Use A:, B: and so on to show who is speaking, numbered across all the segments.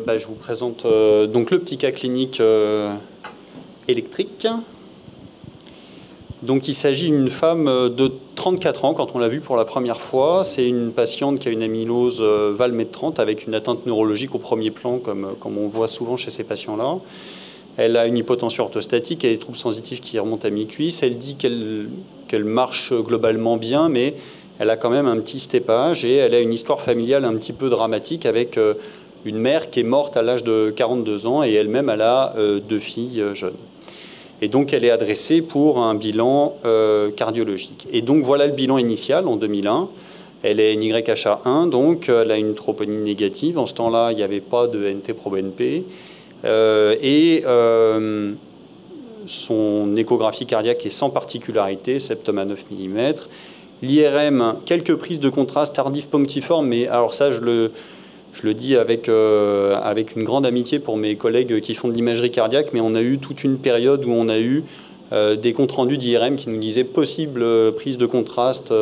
A: Je vous présente donc le petit cas clinique électrique. Donc il s'agit d'une femme de 34 ans quand on l'a vue pour la première fois. C'est une patiente qui a une amylose Val-Met30 avec une atteinte neurologique au premier plan comme on voit souvent chez ces patients-là. Elle a une hypotension orthostatique et des troubles sensitifs qui remontent à mi-cuisse. Elle dit qu'elle marche globalement bien, mais elle a quand même un petit stépage et elle a une histoire familiale un petit peu dramatique avec une mère qui est morte à l'âge de 42 ans et elle-même elle a 2 filles jeunes. Et donc elle est adressée pour un bilan cardiologique. Et donc voilà le bilan initial en 2001. Elle est NYHA1, donc elle a une troponine négative. En ce temps-là, il n'y avait pas de NT-proBNP. Son échographie cardiaque est sans particularité, septum à 9 mm. L'IRM, quelques prises de contraste tardives punctiformes, mais alors ça, je le dis avec une grande amitié pour mes collègues qui font de l'imagerie cardiaque, mais on a eu toute une période où on a eu des comptes rendus d'IRM qui nous disaient possible prise de contraste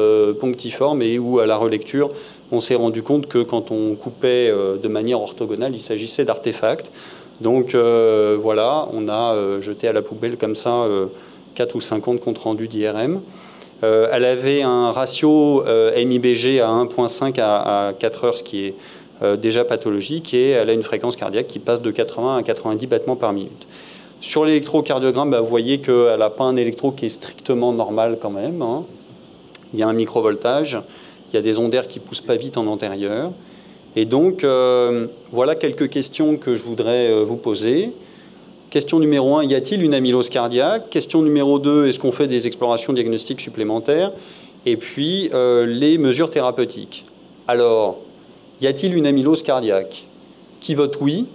A: punctiforme et où, à la relecture, on s'est rendu compte que quand on coupait de manière orthogonale, il s'agissait d'artefacts. Donc voilà, on a jeté à la poubelle comme ça 4 ou 5 ans de compte rendu d'IRM. Elle avait un ratio MIBG à 1,5 à 4 heures, ce qui est déjà pathologique, et elle a une fréquence cardiaque qui passe de 80 à 90 battements par minute. Sur l'électrocardiogramme, vous voyez qu'elle n'a pas un électro qui est strictement normal quand même. Hein. Il y a un microvoltage, il y a des ondaires qui ne poussent pas vite en antérieur. Et donc, voilà quelques questions que je voudrais vous poser. Question numéro 1, y a-t-il une amylose cardiaque? Question numéro 2, est-ce qu'on fait des explorations diagnostiques supplémentaires? Et puis, les mesures thérapeutiques. Alors, y a-t-il une amylose cardiaque? Qui vote oui?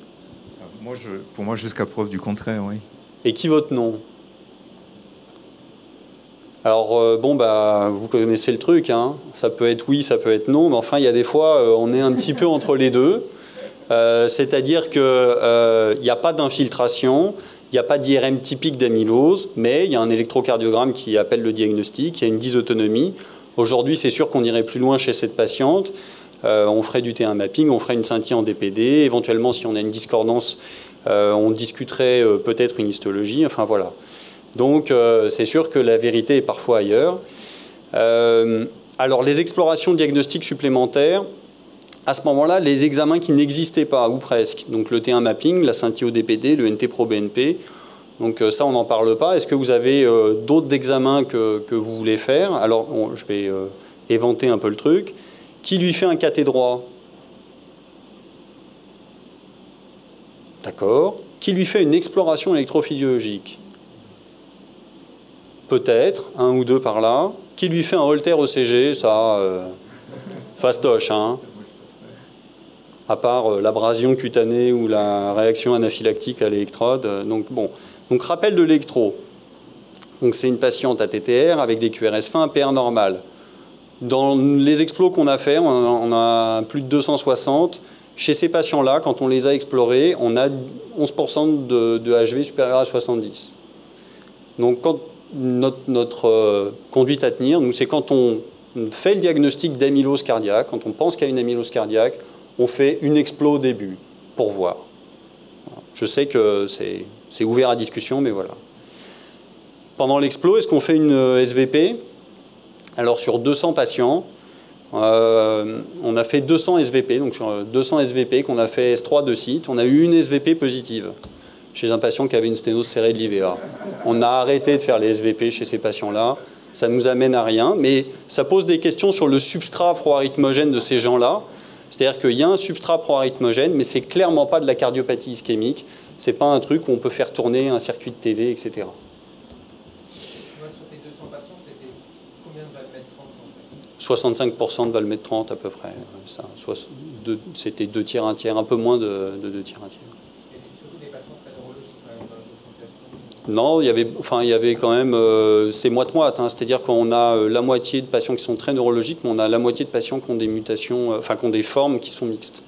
B: Pour moi, jusqu'à preuve du contraire, oui.
A: Et qui vote non? Alors, vous connaissez le truc, hein. Ça peut être oui, ça peut être non, mais enfin, il y a des fois, on est un petit peu entre les deux. C'est-à-dire qu'il n'y a pas d'infiltration, il n'y a pas d'IRM typique d'amylose, mais il y a un électrocardiogramme qui appelle le diagnostic, il y a une dysautonomie. Aujourd'hui, c'est sûr qu'on irait plus loin chez cette patiente. On ferait du T1 mapping, on ferait une scintille en DPD. Éventuellement, si on a une discordance, on discuterait peut-être une histologie. Enfin, voilà. Donc, c'est sûr que la vérité est parfois ailleurs. Alors, les explorations diagnostiques supplémentaires, à ce moment-là, les examens qui n'existaient pas, ou presque, donc le T1 mapping, la scintille au DPD, le NT-proBNP, donc ça, on n'en parle pas. Est-ce que vous avez d'autres examens que vous voulez faire? Alors, je vais éventer un peu le truc. Qui lui fait un cathé droit? D'accord. Qui lui fait une exploration électrophysiologique? Peut-être, un ou deux par là. Qui lui fait un Holter ECG? Ça, fastoche, hein. À part l'abrasion cutanée ou la réaction anaphylactique à l'électrode. Donc rappel de l'électro. Donc c'est une patiente ATTR avec des QRS fins, PR normal. Dans les explos qu'on a fait, on a plus de 260. Chez ces patients-là, quand on les a explorés, on a 11% de HV supérieur à 70. Donc quand notre conduite à tenir, c'est quand on fait le diagnostic d'amylose cardiaque, quand on pense qu'il y a une amylose cardiaque, on fait une explo au début, pour voir. Je sais que c'est ouvert à discussion, mais voilà. Pendant l'explo, est-ce qu'on fait une SVP? Alors, sur 200 patients, on a fait 200 SVP. Donc, sur 200 SVP qu'on a fait S3 de site, on a eu une SVP positive chez un patient qui avait une sténose serrée de l'IVA. On a arrêté de faire les SVP chez ces patients-là. Ça ne nous amène à rien, mais ça pose des questions sur le substrat proarythmogène de ces gens-là. C'est-à-dire qu'il y a un substrat proarythmogène, mais c'est clairement pas de la cardiopathie ischémique. C'est pas un truc où on peut faire tourner un circuit de TV, etc.
C: Sur tes 200 patients, c'était combien de Val-Met30 en fait?
A: 65% de Val-Met30 à peu près. C'était 2 tiers, 1 tiers, un peu moins de 2 tiers, 1 tiers.
C: Et surtout des patients très neurologiques quand même dans cette population?
A: Non, il y avait quand même, c'est moite-moite, hein, c'est-à-dire qu'on a la moitié de patients qui sont très neurologiques, mais on a la moitié de patients qui ont des mutations, qui ont des formes qui sont mixtes.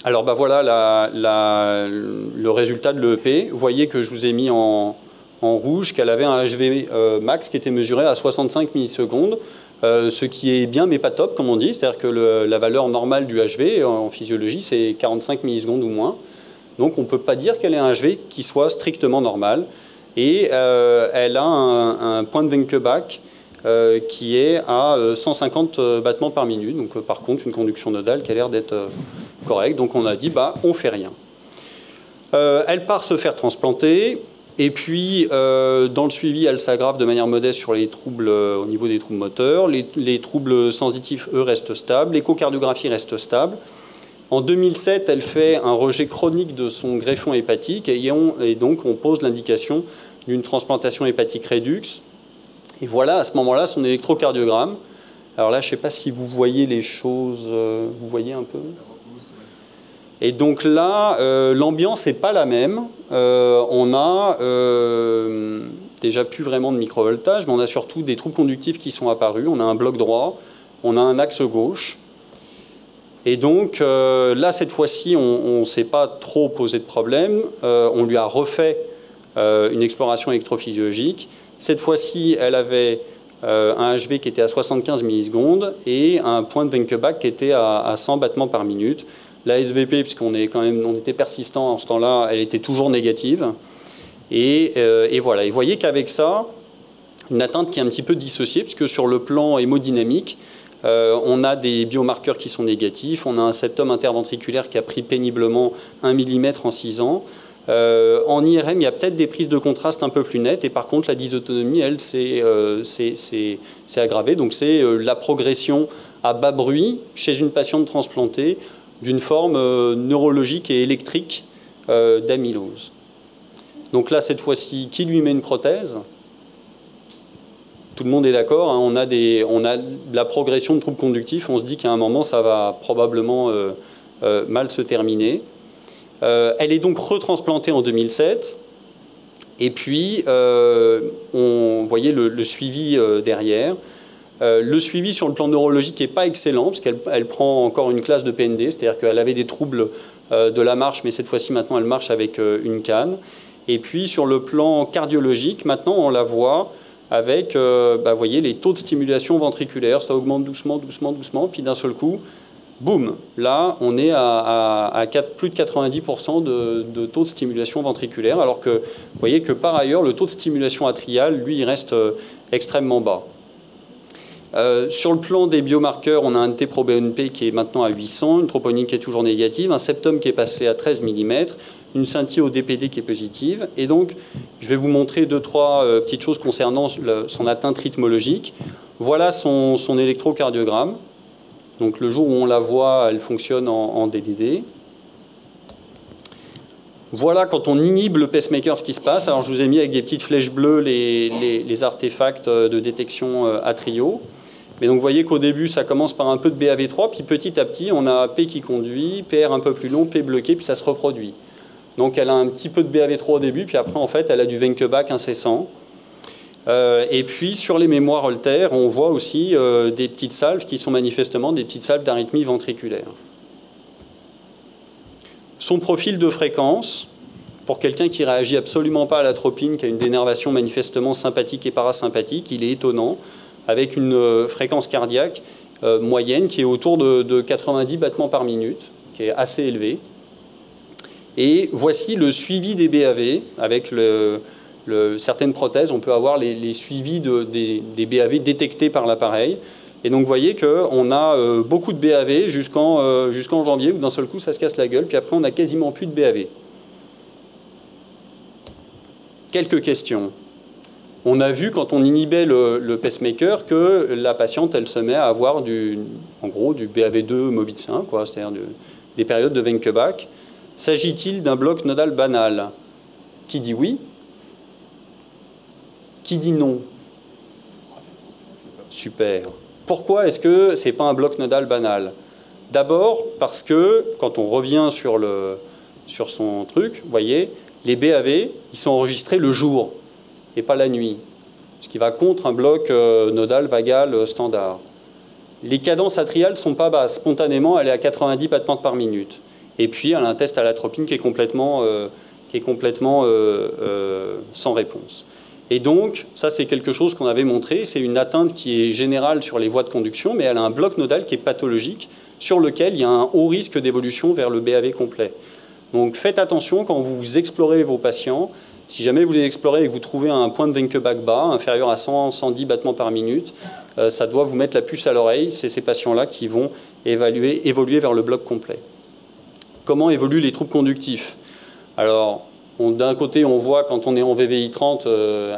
A: Alors voilà le résultat de l'EEP. Vous voyez que je vous ai mis en rouge qu'elle avait un HV max qui était mesuré à 65 millisecondes. ce qui est bien mais pas top, comme on dit. C'est-à-dire que la valeur normale du HV en physiologie, c'est 45 millisecondes ou moins. Donc on ne peut pas dire qu'elle ait un HV qui soit strictement normal. Et elle a un point de Wenckebach qui est à 150 battements par minute. Donc par contre, une conduction nodale qui a l'air d'être correcte. Donc on a dit, bah, on ne fait rien. Elle part se faire transplanter. Et puis, dans le suivi, elle s'aggrave de manière modeste sur les troubles au niveau des troubles moteurs. Les troubles sensitifs, eux, restent stables. L'échocardiographie reste stable. En 2007, elle fait un rejet chronique de son greffon hépatique et donc on pose l'indication d'une transplantation hépatique rédux. Et voilà, à ce moment-là, son électrocardiogramme. Alors là, je ne sais pas si vous voyez les choses. Vous voyez un peu ? Et donc là, l'ambiance n'est pas la même. On a déjà plus vraiment de microvoltage, mais on a surtout des troubles conductifs qui sont apparus. On a un bloc droit, on a un axe gauche. Et donc là, cette fois-ci, on ne s'est pas trop posé de problème. On lui a refait une exploration électrophysiologique. Cette fois-ci, elle avait un HV qui était à 75 millisecondes et un point de Wenckebach qui était à 100 battements par minute. La SVP, puisqu'on était persistant en ce temps-là, elle était toujours négative. Et voilà. Et vous voyez qu'avec ça, une atteinte qui est un petit peu dissociée, puisque sur le plan hémodynamique, on a des biomarqueurs qui sont négatifs. On a un septum interventriculaire qui a pris péniblement 1 mm en 6 ans. En IRM, il y a peut-être des prises de contraste un peu plus nettes. Et par contre, la dysautonomie, elle, c'est aggravé. Donc c'est la progression à bas bruit chez une patiente transplantée d'une forme neurologique et électrique d'amylose. Donc là, cette fois-ci, qui lui met une prothèse ? Tout le monde est d'accord, hein, on a la progression de troubles conductifs, on se dit qu'à un moment, ça va probablement mal se terminer. Elle est donc retransplantée en 2007. Et puis, vous voyez le suivi derrière. Le suivi sur le plan neurologique n'est pas excellent, parce qu'elle prend encore une classe de PND, c'est-à-dire qu'elle avait des troubles de la marche, mais cette fois-ci, maintenant, elle marche avec une canne. Et puis, sur le plan cardiologique, maintenant, on la voit avec, vous voyez, les taux de stimulation ventriculaire. Ça augmente doucement, doucement, doucement, puis d'un seul coup, boum, là, on est à plus de 90% de taux de stimulation ventriculaire, alors que vous voyez que par ailleurs, le taux de stimulation atriale, lui, il reste extrêmement bas. Sur le plan des biomarqueurs, on a un NT-proBNP qui est maintenant à 800, une troponine qui est toujours négative, un septum qui est passé à 13 mm, une scintille au DPD qui est positive. Et donc, je vais vous montrer 2-3 petites choses concernant son atteinte rythmologique. Voilà son électrocardiogramme. Donc le jour où on la voit, elle fonctionne en DDD. Voilà quand on inhibe le pacemaker ce qui se passe. Alors je vous ai mis avec des petites flèches bleues les artefacts de détection atriaux. Mais donc vous voyez qu'au début ça commence par un peu de BAV3, puis petit à petit on a P qui conduit, PR un peu plus long, P bloqué, puis ça se reproduit. Donc elle a un petit peu de BAV3 au début, puis après en fait elle a du Wenckebach incessant. Et puis sur les mémoires Holter, on voit aussi des petites salves qui sont manifestement des petites salves d'arythmie ventriculaire. Son profil de fréquence, pour quelqu'un qui ne réagit absolument pas à l'atropine, qui a une dénervation manifestement sympathique et parasympathique, il est étonnant, avec une fréquence cardiaque moyenne qui est autour de 90 battements par minute, qui est assez élevée. Et voici le suivi des BAV avec certaines prothèses. On peut avoir les suivis des BAV détectés par l'appareil. Et donc vous voyez qu'on a beaucoup de BAV jusqu'en janvier, où d'un seul coup ça se casse la gueule, puis après on n'a quasiment plus de BAV. Quelques questions. On a vu quand on inhibait le pacemaker que la patiente, elle se met à avoir en gros du BAV2 Mobitz1, c'est-à-dire des périodes de Wenckebach. S'agit-il d'un bloc nodal banal? Qui dit oui? Qui dit non? Super. Pourquoi est-ce que ce n'est pas un bloc nodal banal? D'abord parce que quand on revient sur son truc, vous voyez, les BAV, ils sont enregistrés le jour et pas la nuit, ce qui va contre un bloc nodal vagal standard. Les cadences atriales ne sont pas basses. Spontanément, elle est à 90 battements par minute. Et puis, elle a un test à l'atropine qui est complètement sans réponse. Et donc, ça c'est quelque chose qu'on avait montré, c'est une atteinte qui est générale sur les voies de conduction, mais elle a un bloc nodal qui est pathologique, sur lequel il y a un haut risque d'évolution vers le BAV complet. Donc faites attention quand vous explorez vos patients. Si jamais vous les explorez et que vous trouvez un point de Wenckebach bas, inférieur à 100-110 battements par minute, ça doit vous mettre la puce à l'oreille. C'est ces patients-là qui vont évoluer vers le bloc complet. Comment évoluent les troubles conductifs? Alors, d'un côté, on voit quand on est en VVI 30,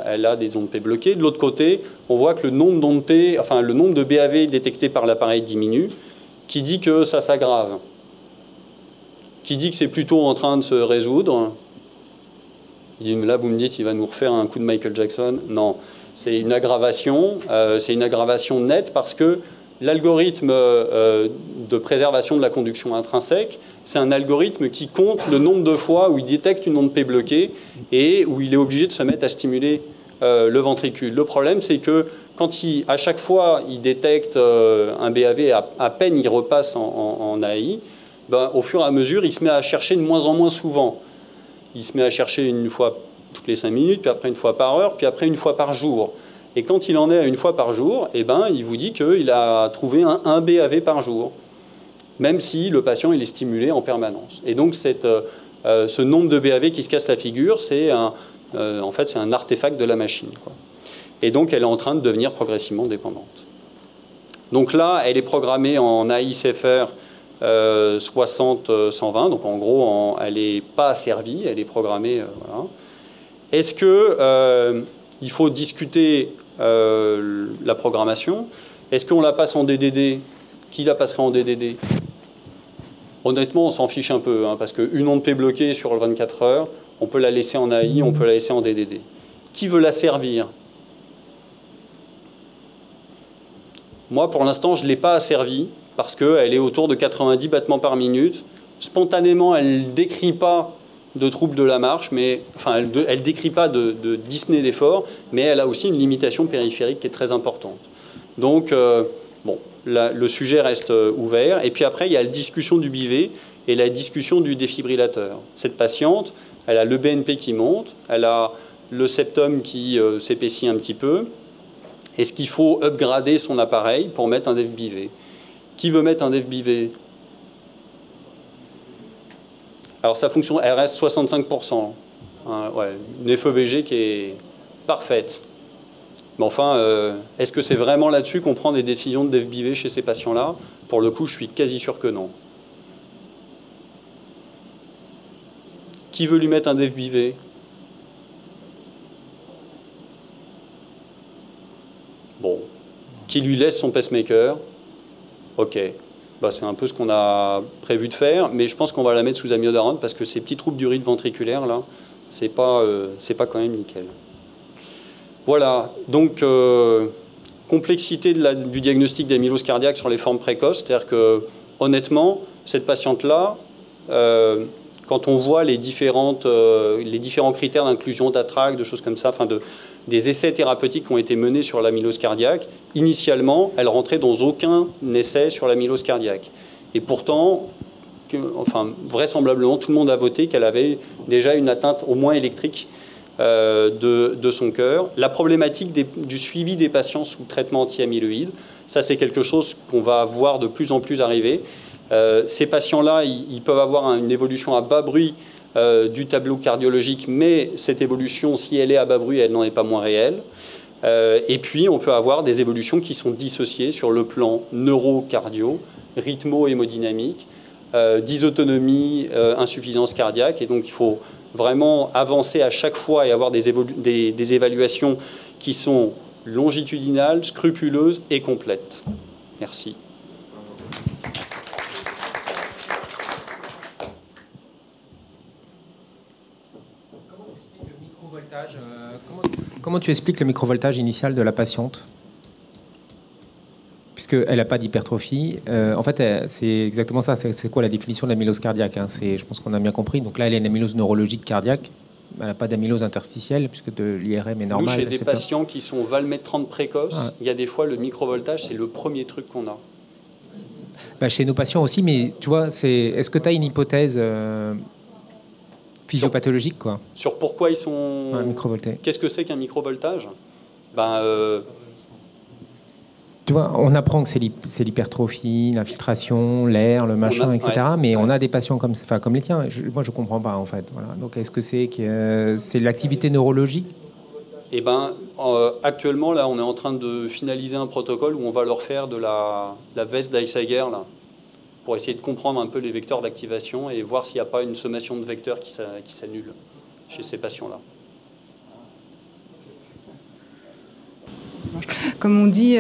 A: elle a des ondes P bloquées. De l'autre côté, on voit que le nombre d'ondes P, enfin le nombre de BAV détectés par l'appareil diminue, qui dit que ça s'aggrave, qui dit que c'est plutôt en train de se résoudre. Là, vous me dites, il va nous refaire un coup de Michael Jackson. Non, c'est une aggravation nette parce que l'algorithme de préservation de la conduction intrinsèque, c'est un algorithme qui compte le nombre de fois où il détecte une onde P bloquée et où il est obligé de se mettre à stimuler le ventricule. Le problème, c'est que quand à chaque fois il détecte un BAV, à peine il repasse en AI, ben, au fur et à mesure, il se met à chercher de moins en moins souvent. Il se met à chercher une fois toutes les 5 minutes, puis après une fois par heure, puis après une fois par jour. Et quand il en est à une fois par jour, eh ben, il vous dit qu'il a trouvé un BAV par jour, même si le patient il est stimulé en permanence. Et donc ce nombre de BAV qui se casse la figure, en fait, c'est un artefact de la machine, quoi. Et donc elle est en train de devenir progressivement dépendante. Donc là, elle est programmée en AICFR 60-120, donc en gros, elle n'est pas asservie, elle est programmée. Voilà. Est-ce qu'il faut discuter la programmation? Est-ce qu'on la passe en DDD? Qui la passerait en DDD? Honnêtement, on s'en fiche un peu, hein, parce qu'une onde P bloquée sur le 24 heures, on peut la laisser en AI, on peut la laisser en DDD. Qui veut la servir? Moi, pour l'instant, je ne l'ai pas asservie, parce qu'elle est autour de 90 battements par minute. Spontanément, elle ne décrit pas de troubles de la marche, mais, enfin, elle ne décrit pas de dyspnée d'effort, mais elle a aussi une limitation périphérique qui est très importante. Donc, bon, le sujet reste ouvert. Et puis après, il y a la discussion du bivet et la discussion du défibrillateur. Cette patiente, elle a le BNP qui monte, elle a le septum qui s'épaissit un petit peu. Est-ce qu'il faut upgrader son appareil pour mettre un DEF-bivet? Qui veut mettre un DEF-bivet? Alors sa fonction, elle reste 65%. Hein, ouais, une FEVG qui est parfaite. Mais enfin, est-ce que c'est vraiment là-dessus qu'on prend des décisions de DEF-bivet chez ces patients-là? Pour le coup, je suis quasi sûr que non. Qui veut lui mettre un DEF-bivet? Bon. Qui lui laisse son pacemaker? Ok. Bah, c'est un peu ce qu'on a prévu de faire, mais je pense qu'on va la mettre sous amiodarone parce que ces petits troubles du rythme ventriculaire, là, c'est pas quand même nickel. Voilà. Donc, complexité du diagnostic d'amylose cardiaque sur les formes précoces, c'est-à-dire que, honnêtement, cette patiente-là, quand on voit les différents critères d'inclusion, d'attract, de choses comme ça, enfin des essais thérapeutiques qui ont été menés sur l'amylose cardiaque, initialement, elle rentrait dans aucun essai sur l'amylose cardiaque. Et pourtant, enfin, vraisemblablement, tout le monde a voté qu'elle avait déjà une atteinte au moins électrique de son cœur. La problématique du suivi des patients sous traitement anti-amyloïde, ça c'est quelque chose qu'on va voir de plus en plus arriver. Ces patients-là, ils peuvent avoir une évolution à bas bruit du tableau cardiologique, mais cette évolution, si elle est à bas bruit, elle n'en est pas moins réelle. Et puis, on peut avoir des évolutions qui sont dissociées sur le plan neurocardio, rythmo-hémodynamique, dysautonomie, insuffisance cardiaque. Et donc, il faut vraiment avancer à chaque fois et avoir des évaluations qui sont longitudinales, scrupuleuses et complètes. Merci.
D: Comment tu expliques le microvoltage initial de la patiente? Puisqu'elle n'a pas d'hypertrophie. En fait, c'est exactement ça. C'est quoi la définition de l'amylose cardiaque, hein? Je pense qu'on a bien compris. Donc là, elle a une amylose neurologique cardiaque. Elle n'a pas d'amylose interstitielle, puisque l'IRM est normal.
A: Nous, chez des patients qui sont valmetrante précoces, il y a des fois le microvoltage, c'est le premier truc qu'on a.
D: Bah, chez nos patients aussi, mais tu vois, est-ce que tu as une hypothèse physiopathologiques, quoi.
A: Sur pourquoi ils sont...
D: Ouais, microvoltés.
A: Qu'est-ce que c'est qu'un microvoltage?
D: Tu vois, on apprend que c'est l'hypertrophie, l'infiltration, l'air, le machin, etc.
A: Ouais,
D: mais on a des patients comme les tiens. Moi, je comprends pas, en fait. Voilà. Donc, est-ce que c'est l'activité neurologique?
A: Eh ben, actuellement, là, on est en train de finaliser un protocole où on va leur faire de la veste d'Eisager, là, pour essayer de comprendre un peu les vecteurs d'activation et voir s'il n'y a pas une sommation de vecteurs qui s'annule chez ces patients-là.
E: Comme on dit,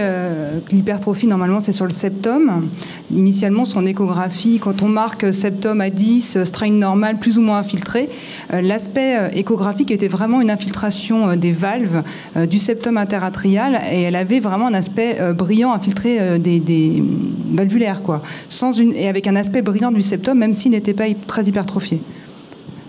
E: l'hypertrophie, normalement, c'est sur le septum. Initialement, son échographie, quand on marque septum à 10, strain normal, plus ou moins infiltré, l'aspect échographique était vraiment une infiltration des valves du septum interatrial et elle avait vraiment un aspect brillant infiltré des valvulaires, quoi. Et avec un aspect brillant du septum, même s'il n'était pas très hypertrophié.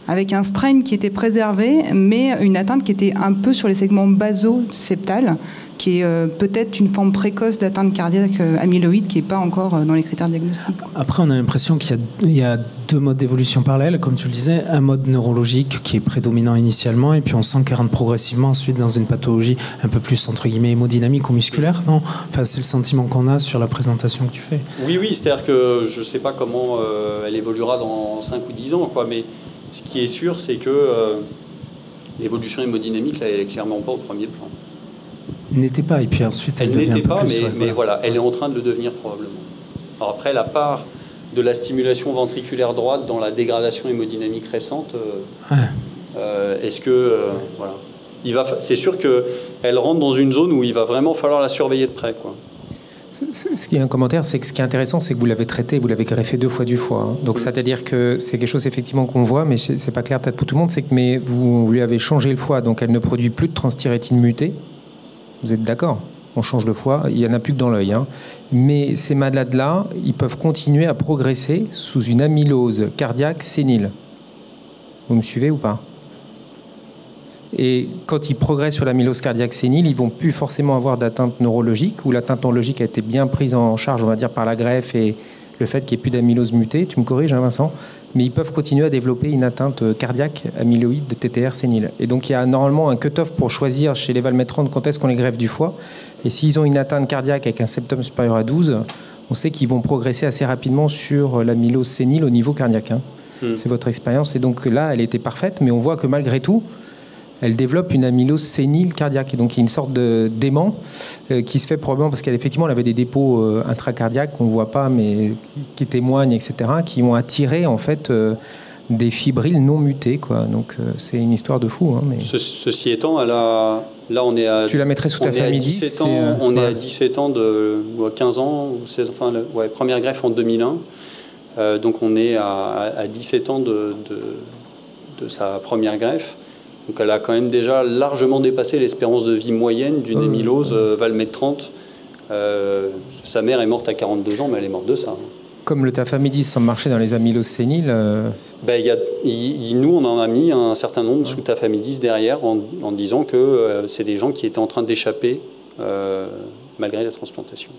E: Avec un strain qui était préservé, mais une atteinte qui était un peu sur les segments baso-septales, qui est peut-être une forme précoce d'atteinte cardiaque amyloïde qui n'est pas encore dans les critères diagnostiques.
F: Après, on a l'impression qu'il y a deux modes d'évolution parallèles, comme tu le disais, un mode neurologique qui est prédominant initialement, et puis on sent qu'il rentre progressivement ensuite dans une pathologie un peu plus, entre guillemets, hémodynamique ou musculaire, non? Enfin, c'est le sentiment qu'on a sur la présentation que tu fais.
A: Oui, c'est-à-dire que je ne sais pas comment elle évoluera dans 5 ou 10 ans, quoi, mais ce qui est sûr, c'est que l'évolution hémodynamique, là, elle n'est clairement pas au premier plan.
F: N'était pas, et puis ensuite
A: elle
F: devient
A: n'était pas,
F: plus,
A: mais voilà, elle est en train de le devenir probablement. Alors après, la part de la stimulation ventriculaire droite dans la dégradation hémodynamique récente, est-ce que... voilà. C'est sûr qu'elle rentre dans une zone où il va vraiment falloir la surveiller de près, quoi.
D: Ce qui est un commentaire, c'est que ce qui est intéressant, c'est que vous l'avez traité, vous l'avez greffé 2 fois du foie. Hein. Donc, c'est-à-dire que c'est quelque chose effectivement qu'on voit, mais c'est pas clair peut-être pour tout le monde, c'est que vous lui avez changé le foie, donc elle ne produit plus de transthyrétine mutée. Vous êtes d'accord? On change le foie, il n'y en a plus que dans l'œil. Hein. Mais ces malades-là, ils peuvent continuer à progresser sous une amylose cardiaque sénile. Vous me suivez ou pas? Et quand ils progressent sur l'amylose cardiaque sénile, ils ne vont plus forcément avoir d'atteinte neurologique, ou l'atteinte neurologique a été bien prise en charge, on va dire, par la greffe et le fait qu'il n'y ait plus d'amylose mutée. Tu me corriges, hein, Vincent? Mais ils peuvent continuer à développer une atteinte cardiaque amyloïde de TTR sénile. Et donc il y a normalement un cut-off pour choisir chez les valmetrante quand est-ce qu'on les greffe du foie. Et s'ils ont une atteinte cardiaque avec un septum supérieur à 12, on sait qu'ils vont progresser assez rapidement sur l'amylose sénile au niveau cardiaque. Hein. C'est votre expérience. Et donc là, elle était parfaite, mais on voit que malgré tout, elle développe une amylose sénile cardiaque. Et donc il y a une sorte d'aimant qui se fait probablement parce qu'effectivement elle avait des dépôts intracardiaques qu'on ne voit pas, mais qui témoignent, etc., qui ont attiré en fait des fibrilles non mutées, quoi. Donc c'est une histoire de fou. Hein, mais...
A: Ceci étant, là on est à...
D: Tu la mettrais sous ta famille 10
A: On est à 17 ans, ou à 15 ans, ou 16, enfin, première greffe en 2001. Donc on est à 17 ans de sa première greffe. Donc elle a quand même déjà largement dépassé l'espérance de vie moyenne d'une amylose valmetrante. Sa mère est morte à 42 ans, mais elle est morte de ça.
D: Comme le tafamidis sans marcher dans les amyloses séniles
A: nous, on en a mis un certain nombre sous tafamidis derrière en disant que c'est des gens qui étaient en train d'échapper malgré la transplantation.